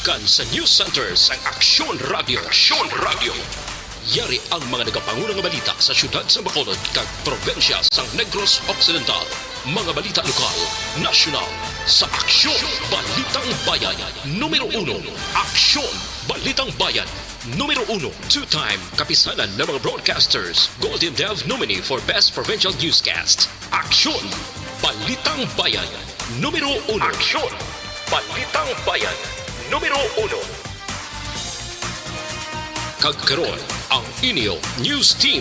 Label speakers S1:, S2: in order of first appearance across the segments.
S1: gikan sa News Center sa Aksyon Radio. Aksyon Radio. Yari ang mga nagapangulang balita sa syudad sa Bacolod kag probensya sa Negros Occidental. Mga balita lokal, nasyonal, sa Aksyon Balitang Bayan. Numero 1, Aksyon Balitang Bayan. Numero 1, two-time kapisanan ng mga broadcasters, Golden Dev nominee for Best Provincial Newscast. Aksyon Balitang Bayan. Numero 1. Aksyon Balitang Bayan. Numero 1. Kagkaroon ang inyo News Team.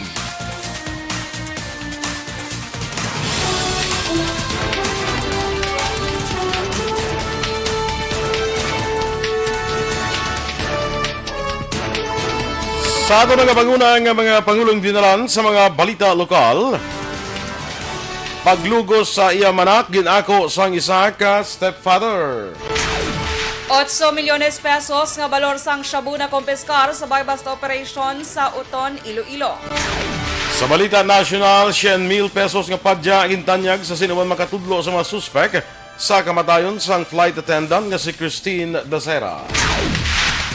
S2: Sa ato nagapanguna ang mga Pangulong Dinaran sa mga balita lokal. Paglugos sa iya manak, ginako sang isa ka stepfather.
S3: 8 milyones pesos nga balor sang shabu na kompiskar sa buy-bust operation sa Uton, Iloilo.
S2: Sa balita national, 100,000 pesos nga padya gintanyag sa sinuman makatudlo sa mga suspek sa kamatayon sang flight attendant nga si Christine Dacera.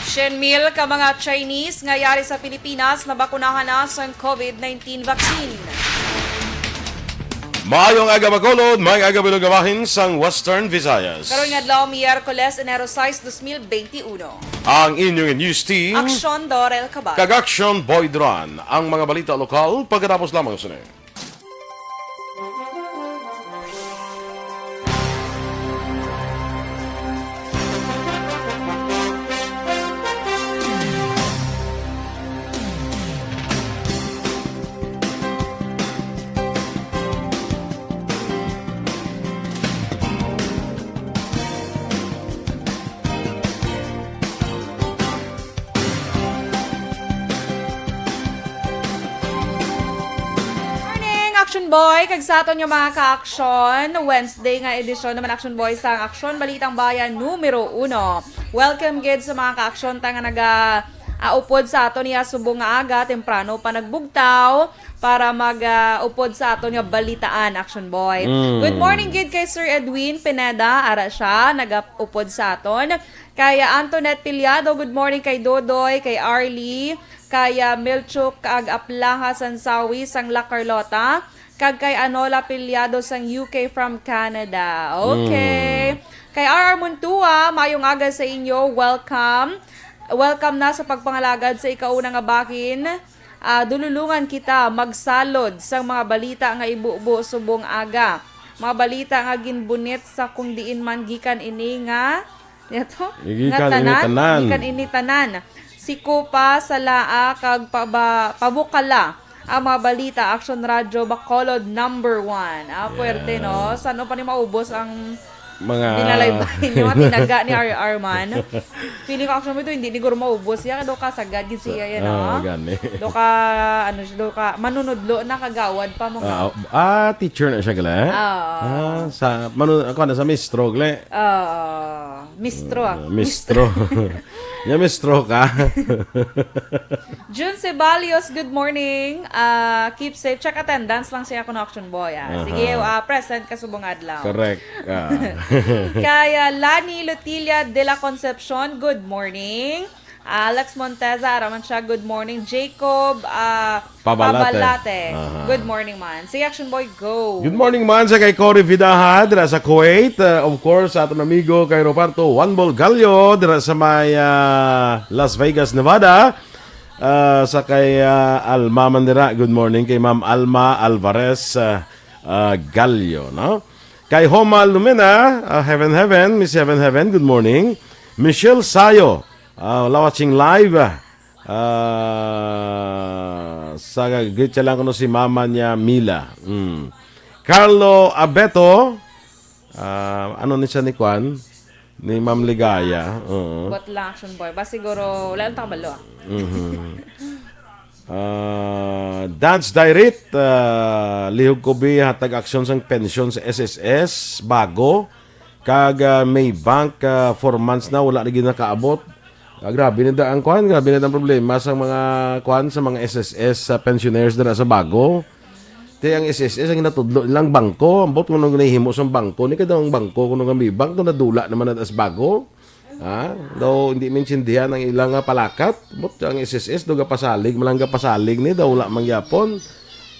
S3: 100,000 ka mga Chinese nga yari sa Pilipinas na bakunahan na sa COVID-19 vaccine.
S2: Maayong aga Bacolod, may aga bilugawahin sang Western Visayas.
S3: Karon nga adlaw Miyerkules, Enero 6, 2021.
S2: Ang inyong news team,
S3: Aksyon DorelCabatuNo.
S2: kag Aksyon BoyDuran. Ang mga balita lokal pagkatapos lamang sa
S3: Action Boy, kag sa aton yung mga ka-aksyon, Wednesday nga edisyon naman Action Boy sa Aksyon Balitang Bayan numero 1. Welcome kids sa mga ka-aksyon ta nga upod sa aton niya subong nga aga, temprano pa nagbugtaw para mag-upod sa aton nga balitaan Action Boy. Good morning kid kay Sir Edwin Pineda, ara siya nag-upod sa aton. Kaya Antoinette Piliado, good morning kay Dodoy, kay Arlie, kaya Milchuk kag Aplaha Sansawi sang La Carlota, kag kay Anola Piliado sang UK from Canada. Okay. Kay RR Muntua, mayong aga sa inyo. Welcome. Welcome na sa pagpangalagad sa ikauna nga bakin. Dululungan kita magsalod sang mga balita nga ibubo subong aga. Mga balita nga ginbunit sa kung diin man gikan ini nga gikan ini tanan. Sikupa sa laa kag pabukala ang mga balita Action Radio Bacolod number 1. Puwerte no. Saan pa ni maubos ang
S2: mga
S3: nilalaybahin niyo tinaga ni RR man. Pili ko Action mo ito hindi ni guro maubos ya do ka sagad gid siya yan no.
S2: Gani.
S3: Do ka manunudlo na kagawad pa mo.
S2: Teacher na siya gala. Sa ako na sa mistro gala. Mistro. Ya mistro ka.
S3: June Cebalios, good morning. Keep safe. Check attendance lang siya ako ng Action Boy. Sige, present ka subong adlaw.
S2: Correct.
S3: Kaya Lani Lutilia de la Concepcion, good morning. Alex Monteza, araman siya, good morning. Jacob Pabalate, good morning man. Sige Action Boy, go.
S2: Good morning man sa kay Cory Vidaha dira sa Kuwait. Of course, sa ating amigo kay Roberto Juanbol Gallo dira sa may Las Vegas, Nevada. Sa kay Alma Mandira, good morning. Kay Ma'am Alma Alvarez Gallo, no? Kay Homa Lumina, Heaven, Miss Heaven, good morning. Michelle Sayo, watching live. Sa greet siya lang ko si mama niya Mila. Carlo Abeto, ano ni siya ni Kwan? Ni Ma'am Ligaya.
S3: What lang Action Boy? Ba siguro, wala lang balo.
S2: Dance Direct, lihog ko bi hatag aksyon sang pensyon sa SSS bago kag may bank 4 months na wala na gid nakaabot. Grabe na ang kwan, grabe na ang problema sa mga kwan sa mga SSS pensioners na sa bago. Te ang SSS ang natudlo nilang bangko, ambot kuno ginahimo sa bangko ni kada ang bangko kuno nga may bank to nadula naman as bago. Daw hindi maintindihan ang ilang palakat. But ang SSS daw pasalig, malangga pasalig ni daw wala mangyapon.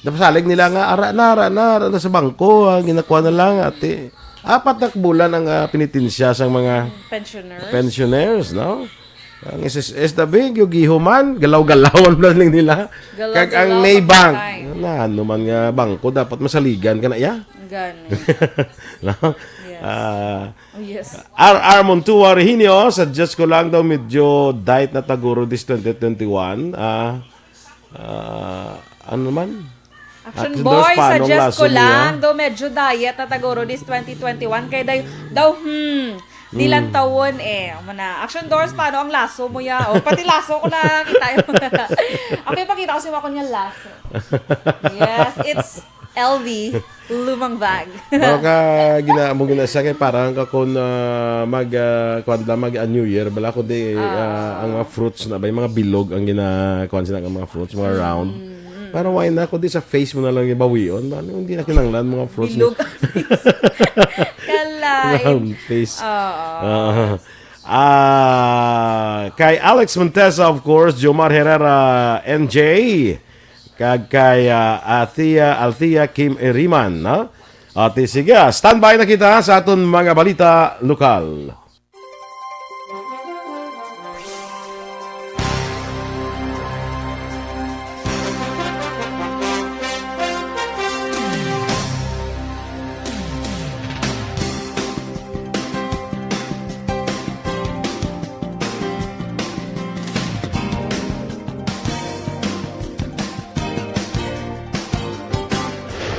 S2: Napasalig nila nga ara na sa bangko, ginakuha na lang ati. 4 na bulan ang pinitinsya sa mga pensioners, no? Ang SSS dabi yung gihuman, galaw-galawon lang nila. Kag ang Maybank, na ano man nga bangko dapat masaligan ka na ya.
S3: Gani.
S2: No?
S3: Yes.
S2: R. Montua Rehinio, suggest ko lang daw medyo diet na taguro this 2021. Ano naman?
S3: Action Boy, suggest ko lang, daw medyo diet na taguro this 2021. Kaya daw, dilang tawon Mana, Action Doors, paano ang laso mo ya? O, pati laso ko na kita yung... Okay, pakita ko si Wakon yung laso. Yes, it's LV, lumang bag.
S2: Baka mo ginasa kay parang kakon mag New Year bala ko di ang mga fruits na ba yung mga bilog ang ginakuan sila ng mga fruits, mga round. Parang why na ako di sa face mo na lang ibawion. Hindi na kinanglan mga fruits.
S3: Bilog ang face. Kalay.
S2: Round face. Kay Alex Montesa, of course, Jomar Herrera, NJ. Kag kay Althea Kim Eriman, no? At sige, standby na kita sa aton mga balita lokal.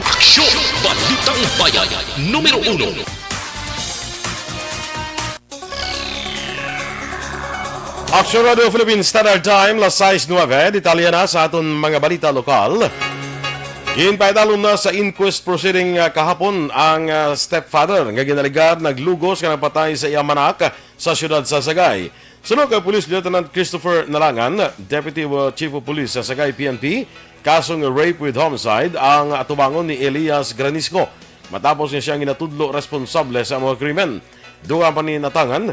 S1: Aksyon! Balitang Bayan, Numero 1.
S2: Aksyon Radio Philippines Standard Time, las 6:09, detalye na sa aton mga balita lokal. Ginpaidalom na sa inquest proceeding kahapon ang stepfather nga ginaligar naglugos nga nagpatay sa iyang manak sa siyudad sa Sagay. Sunod kay Police Lieutenant Christopher Nalangan, Deputy Chief of Police sa Sagay PNP, kasong rape with homicide ang atubangon ni Elias Granisco matapos niya siyang ginatudlo responsable sa mga krimen. Duwa pa ni natangan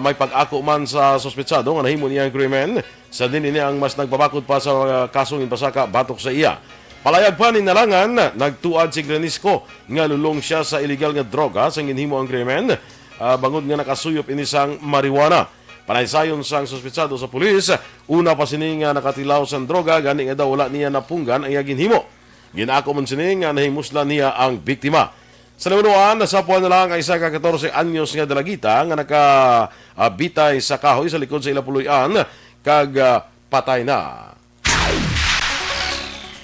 S2: may pag-ako man sa sospetsado nga nahimo niya ang krimen sa din niya ang mas nagbabakod pa sa kasong impasaka batok sa iya. Palayag pa ni Nalangan, nagtuad si Granisco nga lulong siya sa illegal nga droga sa ginhimo ang krimen bangod nga nakasuyop inisang marijuana. Panaysayon sang sospetsado sa pulis, una pa sini nga nakatilaw sang droga, gani nga daw wala niya napunggan ang iyang ginhimo. Ginako man sini nga nahimusla niya ang biktima. Sa namunuan, nasapuan na lang ang isa ka 14 anyos nga dalagita nga nakabitay sa kahoy sa likod sa ilapuloyan kag patay na.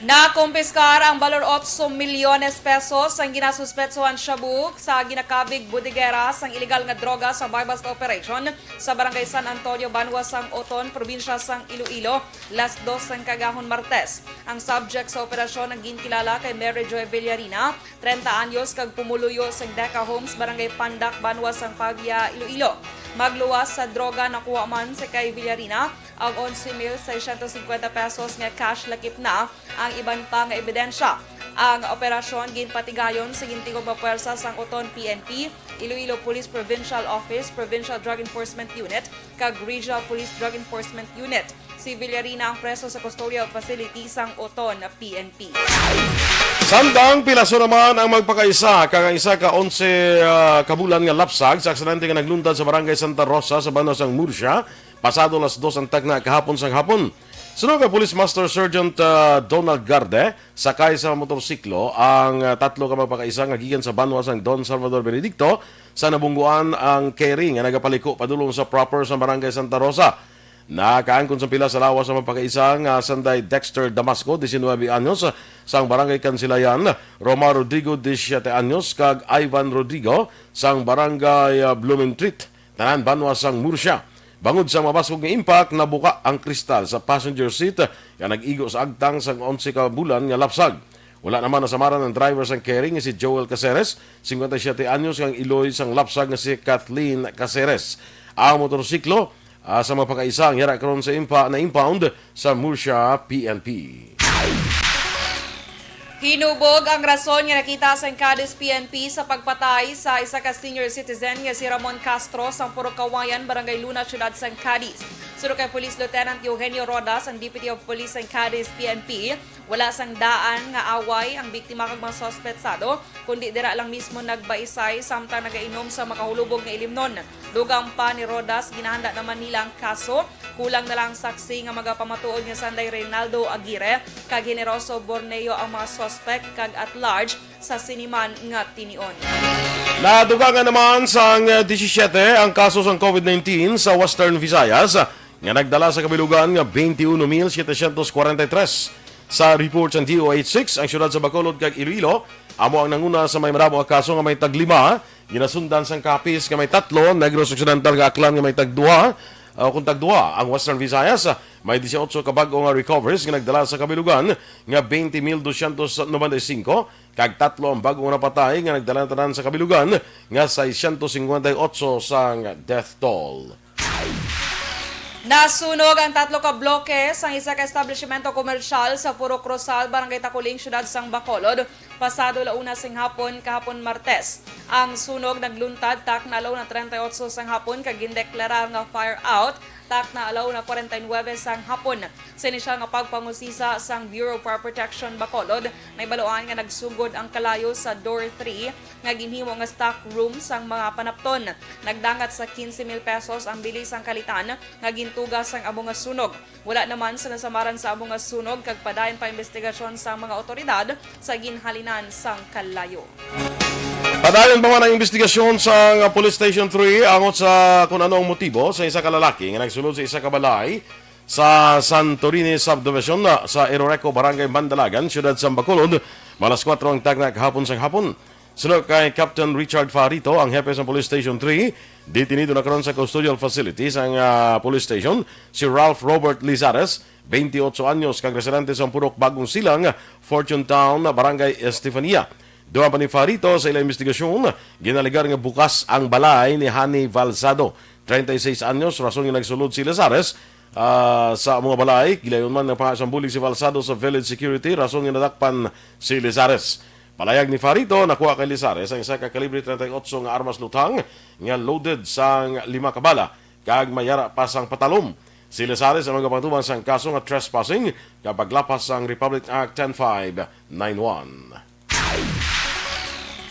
S3: Nakumpiskar ang balor 8 milyones pesos ang ginasuspetsuhan Shabuk sa ginakabig budigera sang illegal nga droga sa buy-bust operation sa Barangay San Antonio, Banwa sang Oton, probinsya sang Iloilo, las 2 sang kagahon Martes. Ang subject sa operasyon ang gintilala kay Mary Joy Villarina, 30 anyos kag pumuluyo sang Deca Homes, Barangay Pandak, Banwa sang Pavia, Iloilo. Magluwas sa droga nakuha man sa kay Villarina ang 11,650 pesos nga cash lakip na ang iban pa nga ebidensya. Ang operasyon ginpatigayon sa gintigog mapuwersa sang Oton PNP, Iloilo Police Provincial Office, Provincial Drug Enforcement Unit, kag Regional Police Drug Enforcement Unit. Si Villarina ang preso sa custodial facility sang Oton PNP.
S2: Sandang pilaso naman ang magpakaisa kag isa ka 11 kabulan nga lapsag sa aksidente nga naglundad sa Barangay Santa Rosa sa Banwa sang Murcia pasado las 2 ang tagna kahapon sang hapon. Sunod kay Police Master Sergeant Donald Garde, sakay sa motorsiklo ang tatlo ka magpakaisa nga gikan sa Banwa sang Don Salvador Benedicto sa nabungguan ang carry nga nagapaliko padulong sa proper sa Barangay Santa Rosa. Nakaangkon sa pila sa lawas sa magpakaisa nga Sanday Dexter Damasco, 19 anyos, sang Barangay Kansilayan, Roma Rodrigo, 17 anyos, kag Ivan Rodrigo, sang Barangay Blumentritt, tanan Banwa sang Murcia. Bangod sa mabasog nga impact, nabuka ang kristal sa passenger seat nga nag-igo sa agtang sang 11 ka bulan nga lapsag. Wala naman nasamaran ng driver sang carry nga si Joel Caceres, 57 anyos, kang iloy sang lapsag nga si Kathleen Caceres. Ang motorsiklo sa mapakaisa ang hira karon sa impound sa Murcia PNP.
S3: Hinubog ang rason nga nakita sa Cadiz PNP sa pagpatay sa isa ka senior citizen nga si Ramon Castro sa Purok Kawayan, Barangay Luna, Ciudad San Cadiz. Sunod kay Police Lieutenant Eugenio Rodas, ang Deputy of Police sa Cadiz PNP, wala sang daan nga away ang biktima kag mga sospetsado, kundi dira lang mismo nagbaisay samtang nagainom sa makahulubog nga ilimnon. Dugang pa ni Rodas, ginahanda naman nila ang kaso. Kulang na lang saksi nga magapamatuod nga Sanday Reynaldo Aguirre kag Generoso Borneo ang mga suspect kag at large sa siniman nga tinion.
S2: Nadugangan naman sa 17 ang kaso sa COVID-19 sa Western Visayas nga nagdala sa kabilugan nga 21,743. Sa report ng DOH6, ang syudad sa Bacolod kag Iloilo, amo ang nanguna sa may maramo nga kaso nga may taglima, ginasundan sang Capiz nga may 3, Negros Occidental nga Aklan nga may tagduha, kung tagduha ang Western Visayas, may 18 kabago nga recoveries nga nagdala sa kabilugan nga 20,295 kag 3 ang bagong napatay nga nagdala tanan sa kabilugan nga 658 sang death toll.
S3: Nasunog ang 3 ka bloke sa isa ka establishmento komersyal sa Purok Rosal, Barangay Takuling, Syudad sang Bacolod, pasado launa sing hapon kahapon Martes. Ang sunog nagluntad tak na alaw na 38 sang hapon kag gindeklara nga fire out tak na alaw na 49 sang hapon. Sa inisyal nga pagpangusisa sang Bureau of Fire Protection Bacolod, may baluan nga nagsugod ang kalayo sa door 3 nga ginhimo nga stock room sang mga panapton. Nagdangat sa 15,000 pesos ang bilis sang kalitan nga gintugas sang amo nga sunog. Wala naman sa nasamaran sa amo nga sunog kag padayon pa investigasyon sa mga otoridad sa ginhalinan sang kalayo.
S2: Padayon pa man ang investigasyon sa Police Station 3 angot sa kung ano ang motibo sa isa ka lalaki nga nagsulod sa isa ka balay sa Santorini Subdivision sa Eroreco, Barangay Mandalagan, Syudad sa Bacolod, malas 4 ang tagna kahapon sang hapon. Sunod kay Captain Richard Farito, ang hepe sa Police Station 3, detenido na karon sa custodial facilities ang police station si Ralph Robert Lizares, 28 anyos, kag residente sa Purok Bagong Silang, Fortune Town, Barangay Estefania. Doon pa ni Farito sa ilang investigasyon, ginaligar nga bukas ang balay ni Hani Valsado, 36 anyos, rason nga nagsulod si Lizares sa mga balay. Gilayon man ng pangasambulig si Valsado sa village security, rason nga nadakpan si Lizares. Palayag ni Farito, nakuha kay Lizares ang isa ka kalibre 38 nga armas lutang nga loaded sang 5 kabala kag mayara pa sang patalom. Si Lizares ang magapatuman sang kaso nga trespassing kapag lapas sang Republic Act 10591.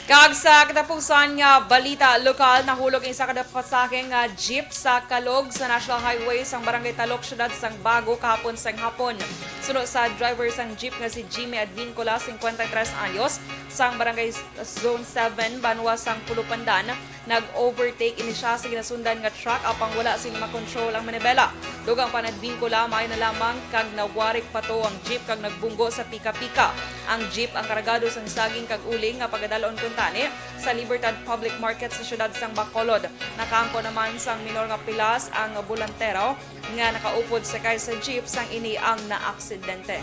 S3: Kag sa katapusan nga balita lokal, nahulog isa kada pasaheng nga jeep sa kalog sa National Highway sang Barangay Talok, Syudad sang Bago kahapon sang hapon. Sunod sa driver sang jeep nga si Jimmy Advincola, 53 anyos, sang Barangay Zone 7, Banwa sang Pulupandan, nag-overtake ini siya sa ginasundan nga truck apang wala sing makontrol ang manibela. Dugang pa Advincola, may na lamang kag nawarik pa to ang jeep kag nagbunggo sa pika-pika. Ang jeep ang karagado sang saging kag uling nga pagadalon kuntani sa Libertad Public Market sa Syudad sang Bacolod. Nakaangko naman sang minor nga pilas ang bulantero nga nakaupod sakay sa jeep sang ini ang naaksidente.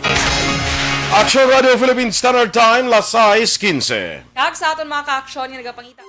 S2: Aksyon Radio Philippine Standard Time, las 6:15.
S3: Kag sa aton mga ka-aksyon nga nagapangita.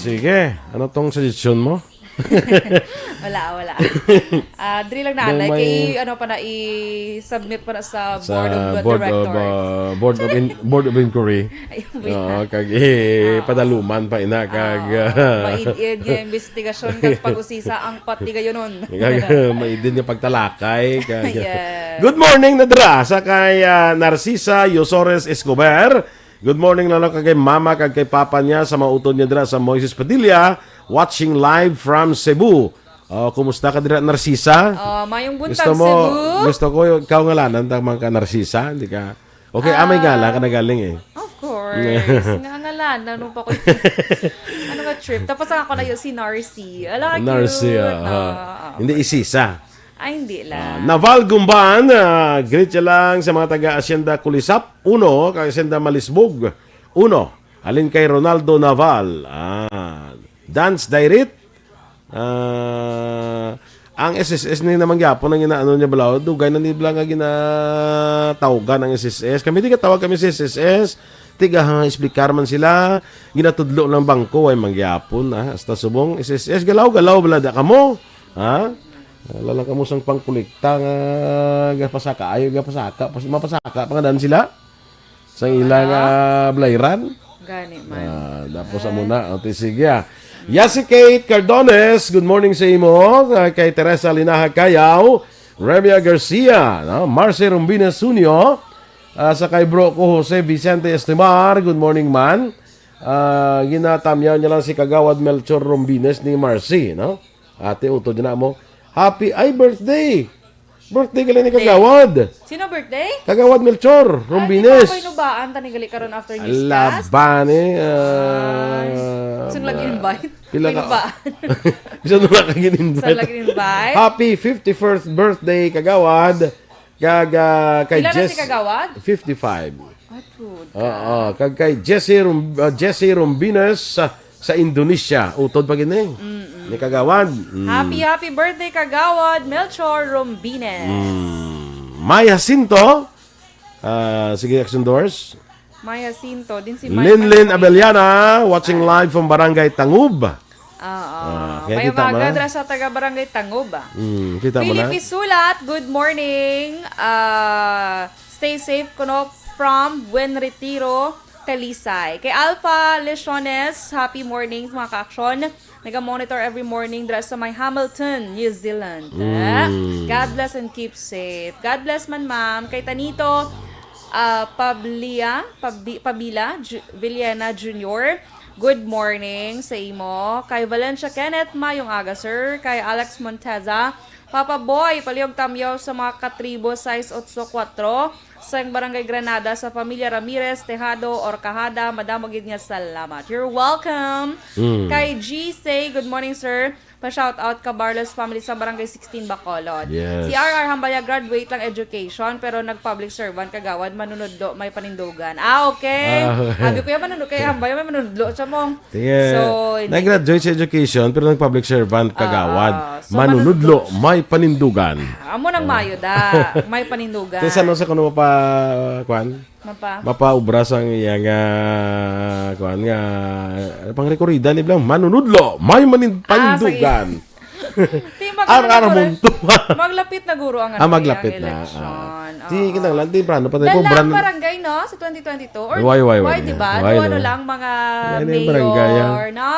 S2: Sige. Ano tong suggestion mo?
S3: Wala. Dili lang na
S2: May-
S3: kay ano pa na i-submit pa na sa
S2: Sa
S3: board of directors.
S2: board of inquiry.
S3: Ayun ba
S2: Oo,
S3: yan?
S2: kag padaluman pa ina kag
S3: Maid yung investigasyon kag pag-usisa ang pati gayon nun.
S2: maidin yung pagtalakay kag
S3: Yes.
S2: Good morning Nadra sa kay Narcisa Yosores Escobar. Good morning lalo kay mama kag kay papa niya sa mautod niya dira sa Moises Padilla watching live from Cebu. Kumusta ka dira Narcisa?
S3: Mayong buntag Cebu.
S2: Gusto ko ikaw ngalanan tang mga Narcisa, hindi ka. Okay, amay ngala ka nagaling eh.
S3: Of course. Nangalan. Ano pa ko ano nga trip. Tapos ako na yung si Narcy. Ala, cute.
S2: Narcy, hindi isisa.
S3: Ay, hindi lang.
S2: Naval Gumban, greet siya lang sa mga taga-Asyenda Kulisap, 1, kay Asyenda Malisbog, 1. Alin kay Ronaldo Naval, Dance Direct, ang SSS na naman gyapon ang inaano niya balaw, dugay na nibla nga ginatawagan ng SSS. Kami di katawag kami sa SSS, tiga explicar man sila, ginatudlo ng bangko ay mangyapon, hasta subong SSS, galaw-galaw balada kamo, Lalang kamusang pangkulikta nga gapasaka ayo gapasaka mapasaka pangadan sila sa ilang blayran.
S3: Gani man.
S2: Tapos muna sige. Yasi Kate Cardones, good morning sa imo. Kay Teresa Linaha Kayaw, Remia Garcia, Marce Rumbina Sunio, sa kay bro ko Jose Vicente Estimar, good morning man. Ginatamyaw niya lang si Kagawad Melchor Rumbines ni Marcy, no? Ate uto na mo. Happy birthday! Birthday ka lang ni Kagawad.
S3: Sino birthday?
S2: Kagawad Melchor, Rumbines.
S3: Ay, di ba nubaan? Tanigali karon after newscast?
S2: Laban
S3: Saan lagi invite?
S2: Pila
S3: May
S2: ka?
S3: nubaan.
S2: Isa na lang kagin
S3: Saan
S2: invite.
S3: lagi invite?
S2: Happy 51st birthday, Kagawad. Kay
S3: Ilan na
S2: Jess.
S3: si Kagawad?
S2: 55.
S3: Good.
S2: Kag kay Jesse Rumbines sa Indonesia. Utod pa gini. Ni Kagawad.
S3: Happy birthday Kagawad Melchor Rombines.
S2: Maya Jacinto. Sige, Aksyon Doors.
S3: Maya Jacinto din si
S2: Linlin Abeliana, watching live from Barangay Tangub. Kaya
S3: May
S2: kita mo na?
S3: magadra sa taga Barangay Tangub.
S2: Kita mo na?
S3: Philippe Sulat, good morning. Stay safe kuno from Buen Retiro, Talisay. Kay Alpha Lesiones, happy morning mga ka-aksyon. Nag-monitor every morning dra sa may Hamilton, New Zealand. God bless and keep safe. God bless man ma'am. Kay Tanito Pabila Villena Jr., good morning sa imo. Kay Valencia Kenneth, mayong aga sir. Kay Alex Monteza, Papa Boy, palihog tamyaw sa mga katribo size 84 sa Barangay Granada sa pamilya Ramirez, Tejado, Orcajada. Madamo gid nga salamat. You're welcome. Kay G say, good morning sir. Pa-shout out ka Barlos family sa Barangay 16 Bacolod.
S2: Yes.
S3: Si RR Hambaya graduate lang education pero nag-public servant Kagawad, manunodlo, may panindugan. Okay. Sabi ko yan manunod kay Hambaya, may manunodlo siya mo.
S2: Yeah.
S3: So,
S2: nag-graduate sa education pero nag-public servant Kagawad.
S3: so
S2: Manunudlo, may panindugan.
S3: amo nang mayo da, may panindugan.
S2: Kasi ano sa kuno mapaubra sang iya nga kuan nga pang rekorida ni blang manunudlo, may panindugan. Ar munto.
S3: Maglapit na guro ang
S2: maglapit
S3: ang
S2: na.
S3: election.
S2: Di kita lang di brano pa tayo
S3: Dalang
S2: brano.
S3: barangay no sa 2022 or
S2: Why,
S3: di ba?
S2: why
S3: Ano
S2: na?
S3: lang mga
S2: Yan yung barangay,
S3: mayor no?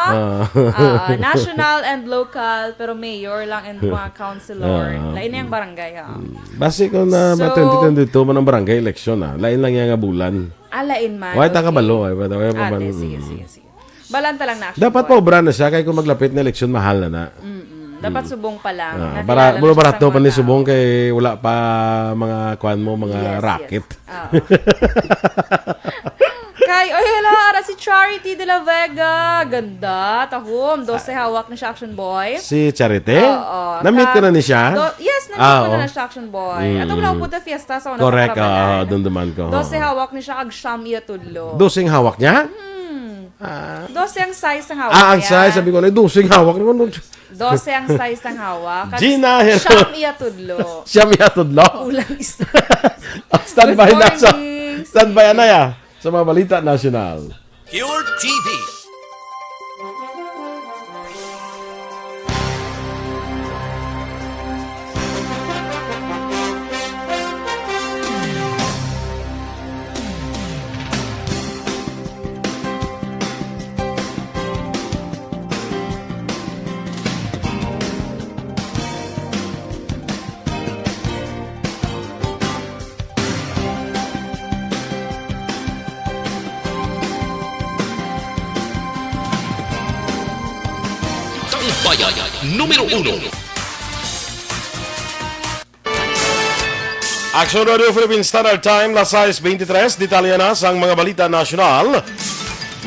S3: National and local pero mayor lang and mga councilor. Lain na yung barangay ha.
S2: Base ko na
S3: So,
S2: 2022 man ang barangay election Lain lang yang nga bulan.
S3: Lain man.
S2: Why ta kabalo ay
S3: Sige. Balanta lang na action.
S2: Dapat pa obra na siya kay kung maglapit na eleksyon mahal na.
S3: Dapat subong pa lang.
S2: Barato pa ni subong kay wala pa mga kuan mo mga racket.
S3: Kay, hala, si Charity de la Vega. Ganda, tahom. 12 hawak na siya, Action Boy.
S2: Si Charity?
S3: Oo.
S2: Na-meet ko na ni siya?
S3: Yes, na-meet ko na siya, Action Boy. Ato wala po fiesta sa unang
S2: Correct,
S3: katrabalan.
S2: dunduman ko.
S3: 12 hawak ni siya, ag siyam iya tudlo.
S2: Dosing hawak niya?
S3: 12 ang size ng hawak
S2: ang size, sabi ko na, dosing hawak naman.
S3: 12 ang size ng hawak.
S2: Gina, hello.
S3: Siyam iya tudlo.
S2: Siyam yatudlo.
S3: Ulang isa.
S2: Standby
S3: Good
S2: na sa
S3: morning.
S2: standby na ya sa mga balita nasyonal.
S1: Pure TV. Numero 1.
S2: Aksyon Radio Philippine Standard Time, las 6:23, detalya na sang mga balita nasyonal.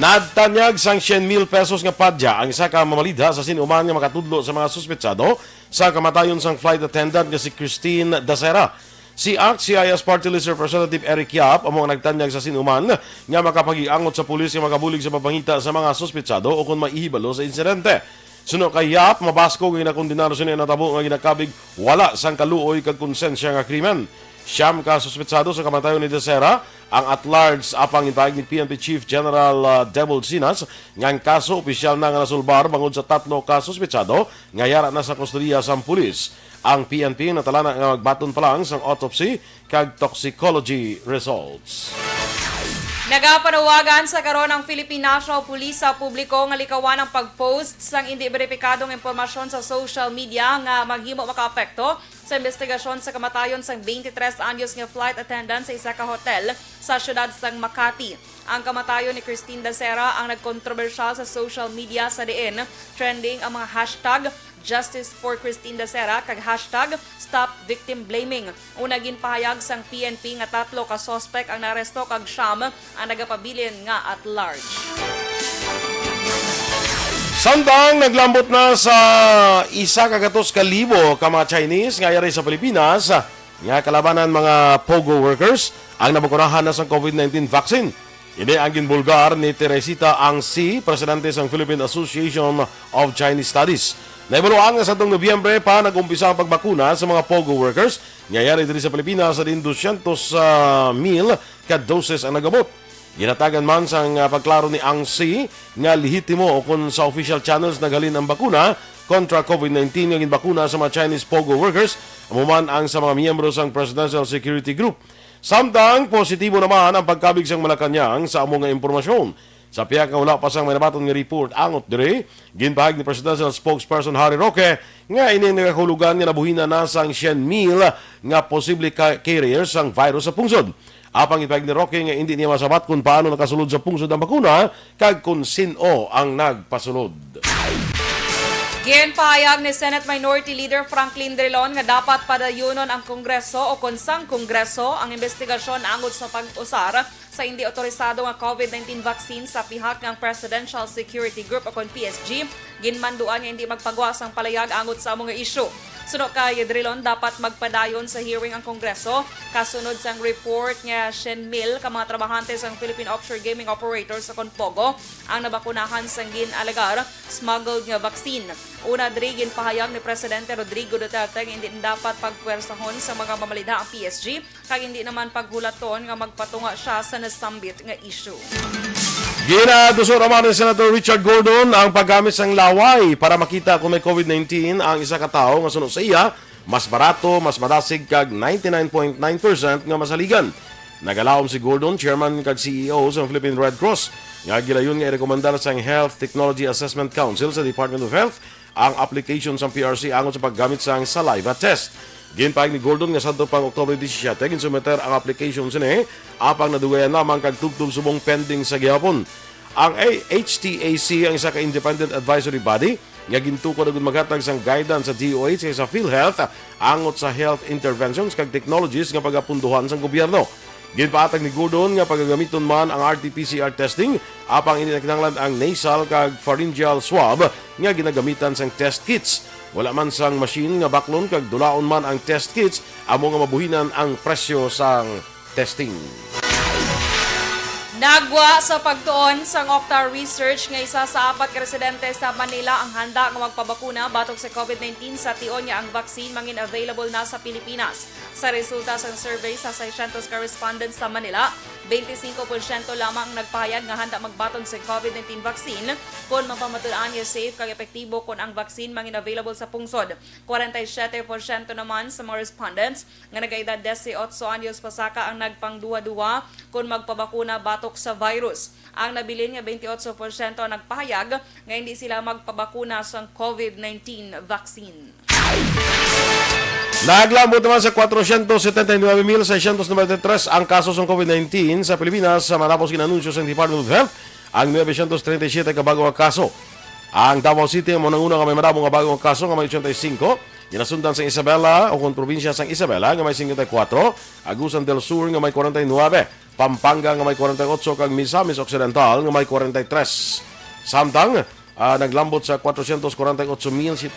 S2: Nadtanyag sang 100,000 pesos nga padya ang isa ka mamalidha sa sinuman nga makatudlo sa mga suspetsado sa kamatayon sang flight attendant nga si Christine Dacera. Si ACT-CIS Party List Representative Eric Yap amo ang nagtanyag sa sinuman nga makapag-iangot sa pulis nga makabulig sa papangita sa mga suspetsado o kung maihibalo sa insidente. Suno kay Yap, mabasko nga ginakondinaro siya natabo nga ginakabig wala sang kaluoy kag konsensya nga krimen. Siyam ka suspetsado sa kamatayon ni Dacera ang at-large apang intayag ni PNP Chief General Devil Sinas nga ang kaso opisyal na nga nasulbar bangod sa 3 ka suspetsado nga yara na sa kustodiya sang pulis. Ang PNP natala na nga magbaton pa lang sang autopsy kag toxicology results.
S3: Nagapanawagan sa karon ang Philippine National Police sa publiko nga likawan ang pag-post sang hindi beripikadong impormasyon sa social media nga maghimo makaapekto sa investigasyon sa kamatayon sang 23 anyos nga flight attendant sa isa ka hotel sa syudad sang Makati. Ang kamatayon ni Christine Dacera ang nagkontrobersyal sa social media sa diin. Trending ang mga hashtag Justice for Christine Dacera kag hashtag Stop Victim Blaming. Una ginpahayag sang PNP nga 3 ka suspect ang naresto kag siyam ang nagapabilin nga at large.
S2: Samtang naglambot na sa 1,200,000 ka mga Chinese nga yari sa Pilipinas nga kalabanan mga POGO workers ang nabakunahan na sa COVID-19 vaccine. Ini ang ginbulgar ni Teresita Angsi, presidente ng Philippine Association of Chinese Studies. Naibaluan nga sa itong Nobyembre pa nag-umpisa ang pagbakuna sa mga POGO workers. Ngayari diri sa Pilipinas sa din 200,000 ka doses ang nagabot. Ginatagan man sang pagklaro ni Angsi nga lehitimo o kung sa official channels naghalin ang bakuna kontra COVID-19 nga ginbakuna sa mga Chinese POGO workers, amuman ang sa mga miyembro sang Presidential Security Group. Samtang positibo naman ang pagkabig sang Malacanang sa among nga impormasyon. Sa piyak nga wala pa sang may nabaton nga report angot dire, ginpahag ni Presidential Spokesperson Harry Roque nga ini nagahulugan nga nabuhina na sang 100,000 nga posible carriers sang virus sa pungsod. Apang ipahag ni Roque nga hindi niya masabat kung paano nakasulod sa pungsod ang bakuna kag kung sino ang nagpasulod.
S3: Ginpahayag ni Senate Minority Leader Franklin Drilon nga dapat padayunon ang Kongreso o konsang Kongreso ang investigasyon angot sa pag-usar sa hindi otorisado nga COVID-19 vaccine sa pihak ng Presidential Security Group o PSG. Ginmanduan nga hindi magpagwas ang palayag angot sa mga isyu. Suno kay Drilon, dapat magpadayon sa hearing ang Kongreso kasunod sang report nga 100,000 ka mga trabahante sang Philippine Offshore Gaming Operator sa Conpogo ang nabakunahan sang ginalagar smuggled nga vaccine. Una diri ginpahayag ni Presidente Rodrigo Duterte nga hindi dapat pagpwersahon sa mga mamalidha ang PSG kag hindi naman paghulaton nga magpatunga siya sa nasambit nga issue.
S2: Ginadusor naman ni Senator Richard Gordon ang paggamit sang laway para makita kung may COVID-19 ang isa ka tawo nga sunod sa iya, mas barato, mas madasig kag 99.9% nga masaligan. Nagalawom si Gordon, chairman kag CEO sa Philippine Red Cross, nga gilayon nga irekomendar sang Health Technology Assessment Council sa Department of Health ang application sang PRC angon sa paggamit sang saliva test. Ginpahayag ni Gordon nga sadto pang Oktubre 17 ginsumeter ang application sini apang nadugayan lamang kag tugtog subong pending sa gihapon. Ang HTAC ang isa ka independent advisory body nga gintukod og maghatag sang guidance sa DOH sa PhilHealth angot sa health interventions kag technologies nga pagapunduhan sang gobyerno. Ginpaatag ni Gordon nga pagagamiton man ang RT-PCR testing apang inikinahanglan ang nasal kag pharyngeal swab nga ginagamitan sang test kits. Wala man sang machine nga baklon kag dulaon man ang test kits amo nga mabuhinan ang presyo sang testing.
S3: Nagwa sa pagtuon sang Octa Research nga isa sa 4 ka residente sa Manila ang handa nga magpabakuna batok sa COVID-19 sa tion niya ang vaccine mangin available na sa Pilipinas. Sa resulta sang survey sa 600 ka respondents sa Manila, 25% lamang ang nagpahayag nga handa magbaton sa COVID-19 vaccine kung mapamatulaan niya safe kag epektibo kung ang vaccine mangin available sa pungsod. 47% naman sa mga respondents nga nagaedad 18 anyos pasaka ang nagpangduwa-duwa kung magpabakuna batok sa virus. Ang nabilin nga 28% ang nagpahayag nga hindi sila magpabakuna sa COVID-19 vaccine.
S2: Naglambot naman sa 479,693 ang kaso ng COVID-19 sa Pilipinas sa matapos kinanunsyo sa Department of Health ang 937 ka bagong kaso. Ang Davao City mo nang una nga may madamo nga bagong kaso nga may 85, ginasundan sa Isabela o kung probinsya sang Isabela nga may 54, Agusan del Sur nga may 49, Pampanga nga may 48 kag Misamis Occidental nga may 43. Samtang naglambot sa 448,375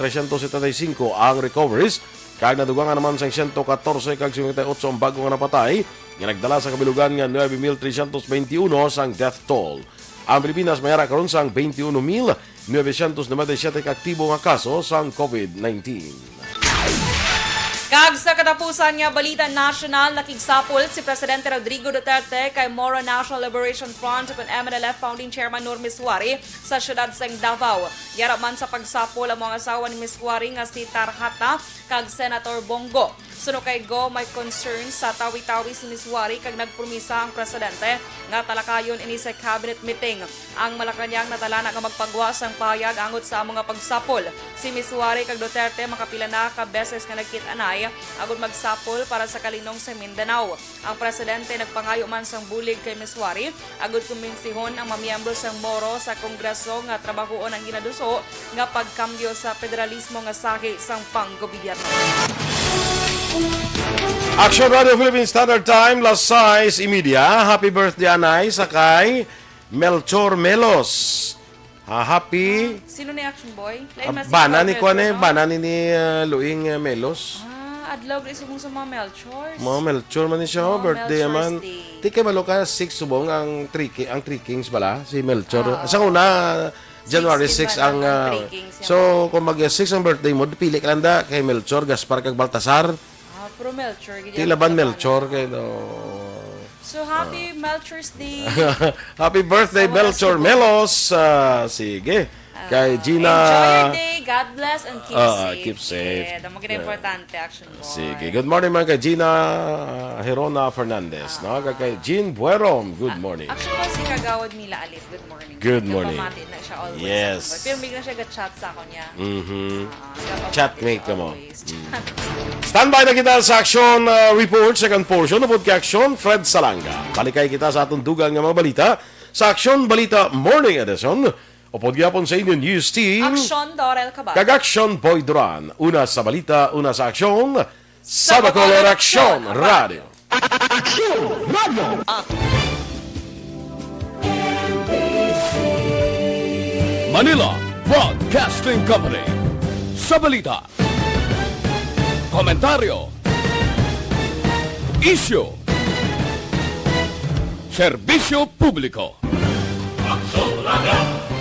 S2: ang recoveries kag nadugangan naman sa 114 kag 58 ang bago nga napatay nga nagdala sa kabilugan nga 9,321 sang death toll. Ang Pilipinas mayara karon sang 21,997 aktibo nga kaso sang COVID-19.
S3: Kag sa katapusan nga balita national, nakigsapol si Presidente Rodrigo Duterte kay Moro National Liberation Front kung MNLF Founding Chairman Nur Miswari sa syudad sang Davao. Yara man sa pagsapol ang mga asawa ni Miswari nga si Tarhata kag Senator Bongo. Suno kay Go may concern sa tawi-tawi si Miswari kag nagpromisa ang presidente nga talakayon ini sa cabinet meeting. Ang Malacañang natalana nga magpagwas ang pahayag angot sa mga pagsapol. Si Miswari kag Duterte makapila na ka beses nga nagkit-anay agud magsapol para sa kalinong sa Mindanao. Ang presidente nagpangayo man sang bulig kay Miswari agud kuminsihon ang mamiyembro sang Moro sa Kongreso nga trabahoon ang ginaduso nga pagkambyo sa federalismo nga sahi sang panggobyerno.
S2: Aksyon Radio Philippine Standard Time, las 6:30. Happy birthday, Anay, sakay Melchor Melos. Happy...
S3: Sino ni Action Boy?
S2: Bana ni Kwane, bana ni Luing Melos.
S3: Adlaw iso mo sa mga Melchors.
S2: Mga Melchor man ni siya, birthday
S3: Melchor's
S2: man.
S3: Day.
S2: Di kay maloka 6 subong ang 3 Kings bala, si Melchor. Sa una, January 6 ang... so, kung mag-6 ang birthday mo, pili ka lang da kay Melchor, Gaspar, kag Baltasar.
S3: Pro Melchor.
S2: Tilaban Melchor kay no.
S3: So, happy Melchor's Day.
S2: Happy birthday, Melchor Melos. Sige. Kay Gina.
S3: Enjoy your day. God bless and keep safe.
S2: Keep safe.
S3: Yeah, damo kita importante, Action Boy.
S2: Sige. Good morning man kay Gina Herona Fernandez. No? Kay Jean Buerom. Good morning.
S3: Action Boy, si Kagawad Mila Alit. Good morning.
S2: Good morning.
S3: Nagpamati na siya always.
S2: Yes.
S3: Action Boy. Pero bigla siya ga-chat sa ako niya.
S2: Chatmate ka mo.
S3: Chat.
S2: Standby na kita sa Action Report, second portion. Upod kay Action, Fred Salanga. Balikay kita sa atong dugang nga mga balita sa Action Balita Morning Edition. Upod gyapon sa inyong news team.
S3: Aksyon, DorelCabatuNo.
S2: Kag Action BoyDuran. Una sa balita, una sa aksyon. Sa Bacolod Action Radio.
S1: Aksyon Radio Manila Broadcasting Company. Sa balita, komentaryo, issue, serbisyo publiko. Aksyon Radio.